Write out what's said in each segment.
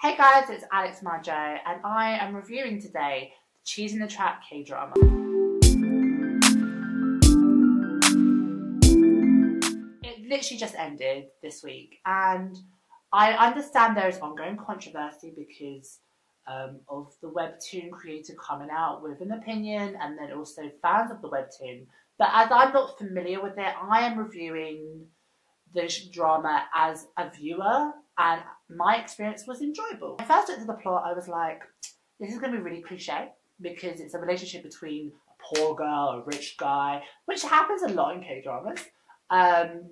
Hey guys, it's Alex Majo and I am reviewing today the Cheese in the Trap K-drama. It literally just ended this week and I understand there is ongoing controversy because of the webtoon creator coming out with an opinion and then also fans of the webtoon. But as I'm not familiar with it, I am reviewing this drama as a viewer and my experience was enjoyable. When I first looked at the plot, I was like, this is going to be really cliche because it's a relationship between a poor girl, a rich guy, which happens a lot in K-dramas. And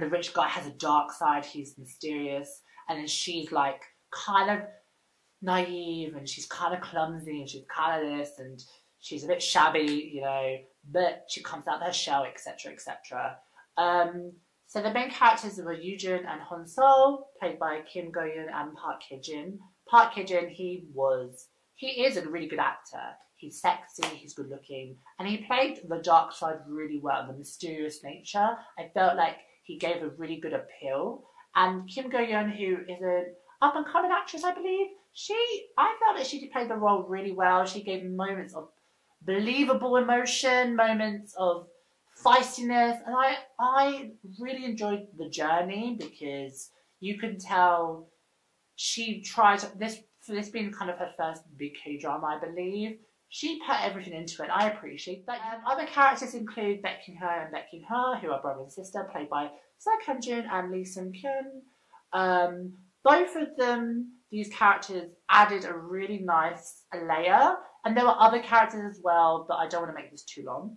the rich guy has a dark side, he's mysterious, and then she's like kind of naive and she's kind of clumsy and she's kind of this and she's a bit shabby, you know, but she comes out of her shell, etc, etc. So the main characters were Yoojun and Honsol, played by Kim Go-eun and Park Hye-jin. Park Hye-jin, he is a really good actor. He's sexy, he's good looking, and he played the dark side really well, the mysterious nature. I felt like he gave a really good appeal. And Kim Go-eun, who is an up-and-coming actress, I believe, I felt that she played the role really well. She gave moments of believable emotion, moments of feistiness, and I really enjoyed the journey because you can tell she tried for this being kind of her first big K-drama, I believe. She put everything into it. I appreciate that. Other characters include Baek Kyun-ho and Baek Kyun-ho, who are brother and sister, played by Seo Kang-jun and Lee Seung-kyun. Both of them, these characters, added a really nice layer, and there were other characters as well, but I don't want to make this too long.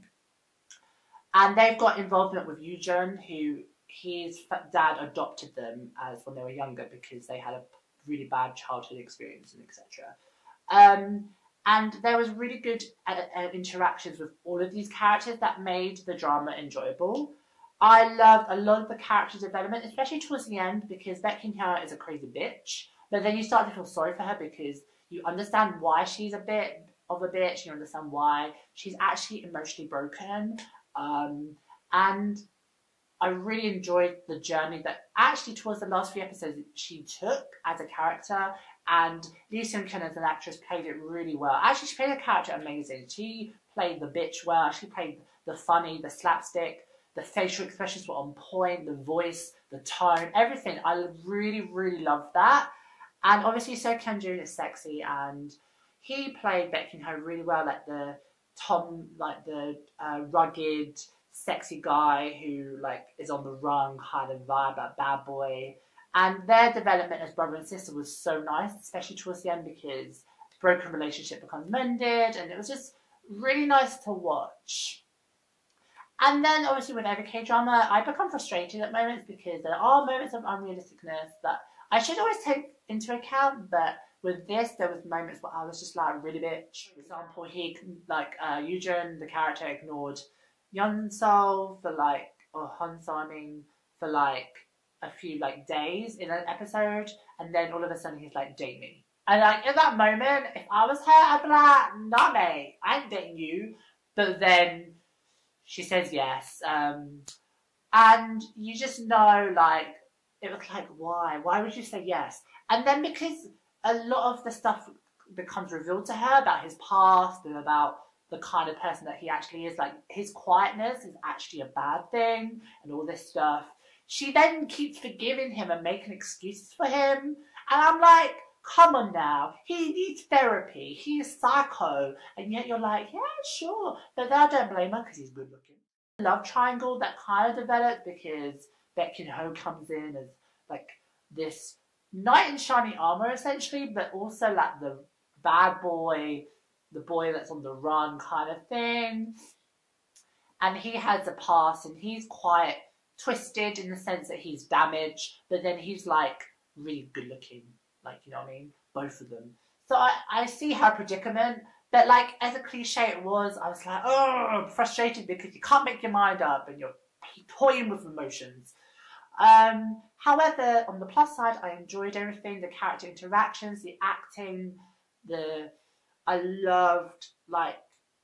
And they've got involvement with Yoojun, who his dad adopted them as when they were younger because they had a really bad childhood experience and etc. And there was really good interactions with all of these characters that made the drama enjoyable. I loved a lot of the character development, especially towards the end, because Baek Kyun-ho is a crazy bitch. But then you start to feel sorry for her because you understand why she's a bit of a bitch. You understand why she's actually emotionally broken. And I really enjoyed the journey that actually towards the last few episodes she took as a character, and Lee Seung-kyun as an actress played it really well. Actually, she played her character amazing. She played the bitch well, she played the funny, the slapstick, the facial expressions were on point, the voice, the tone, everything. I really, really loved that. And obviously Seo Kang-jun is sexy and he played Baek Kyun-ho really well, like the rugged, sexy guy who like is on the run kind of vibe, that bad boy. And their development as brother and sister was so nice, especially towards the end because the broken relationship becomes mended, and it was just really nice to watch. And then obviously with every K-drama, I become frustrated at moments because there are moments of unrealisticness that I should always take into account, but with this, there was moments where I was just like, really bitch. For example, Yoojun, the character, ignored Yeonseo for like, or Honseo, I mean, for like a few like days in an episode, and then all of a sudden he's like, date me. And like in that moment, if I was her, I'd be like, nah mate, I ain't dating you. But then she says yes. And you just know, like, it was like, why? Why would you say yes? And then because a lot of the stuff becomes revealed to her about his past and about the kind of person that he actually is, like his quietness is actually a bad thing and all this stuff. She then keeps forgiving him and making excuses for him. And I'm like, come on now, he needs therapy, he's psycho. And yet you're like, yeah, sure. But then I don't blame her because he's good looking. Love triangle that kind of developed because Baek Kyun-ho comes in as like this knight in shiny armor essentially, but also like the bad boy, the boy that's on the run kind of thing. And he has a past and he's quite twisted in the sense that he's damaged, but then he's like really good looking, like, you know what I mean? Both of them. So I see her predicament, but like as a cliche it was, I was like, oh, I'm frustrated because you can't make your mind up and you're toying with emotions. However, on the plus side, I enjoyed everything, the character interactions, the acting, I loved, like,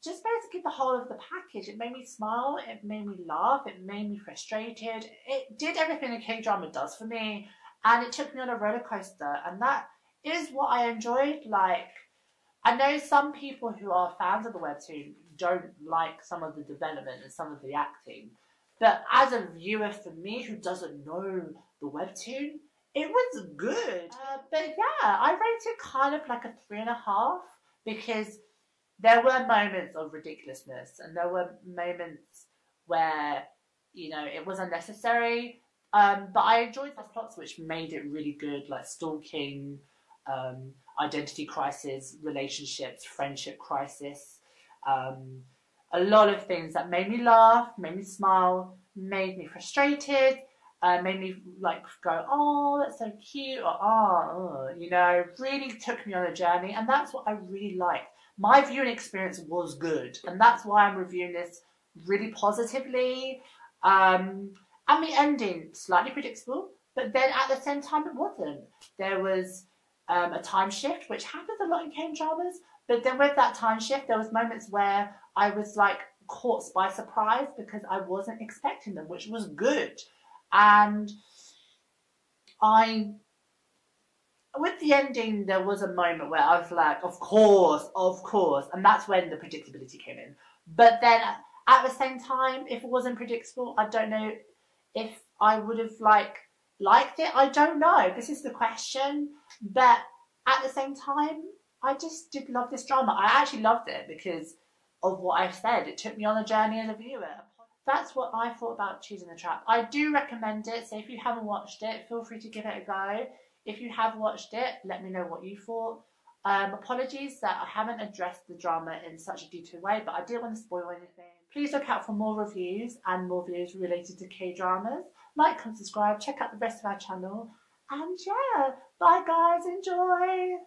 just basically the whole of the package. It made me smile, it made me laugh, it made me frustrated. It did everything a K-drama does for me, and it took me on a roller coaster, and that is what I enjoyed. Like, I know some people who are fans of the webtoon don't like some of the development and some of the acting, but as a viewer, for me who doesn't know the webtoon, it was good. But yeah, I rate it kind of like a 3.5 because there were moments of ridiculousness and there were moments where it was unnecessary. But I enjoyed the plots which made it really good, like stalking, identity crisis, relationships, friendship crisis. Um, a lot of things that made me laugh, made me smile, made me frustrated, made me like go, oh, that's so cute, or really took me on a journey, and that's what I really liked. My viewing experience was good, and that's why I'm reviewing this really positively. And the ending slightly predictable, but then at the same time it wasn't. There was a time shift, which happens a lot in K dramas. But then with that time shift, there was moments where I was like caught by surprise because I wasn't expecting them, which was good. And I, with the ending, there was a moment where I was like, of course, and that's when the predictability came in. But then at the same time, if it wasn't predictable, I don't know if I would have liked it. I don't know. This is the question. But at the same time, I just did love this drama. I actually loved it because of what I've said. It took me on a journey as a viewer. That's what I thought about Choosing the Trap. I do recommend it, so if you haven't watched it, feel free to give it a go. If you have watched it, let me know what you thought. Apologies that I haven't addressed the drama in such a detailed way, but I didn't want to spoil anything. Please look out for more reviews and more videos related to K-dramas. Like and subscribe, check out the rest of our channel. And yeah, bye guys, enjoy!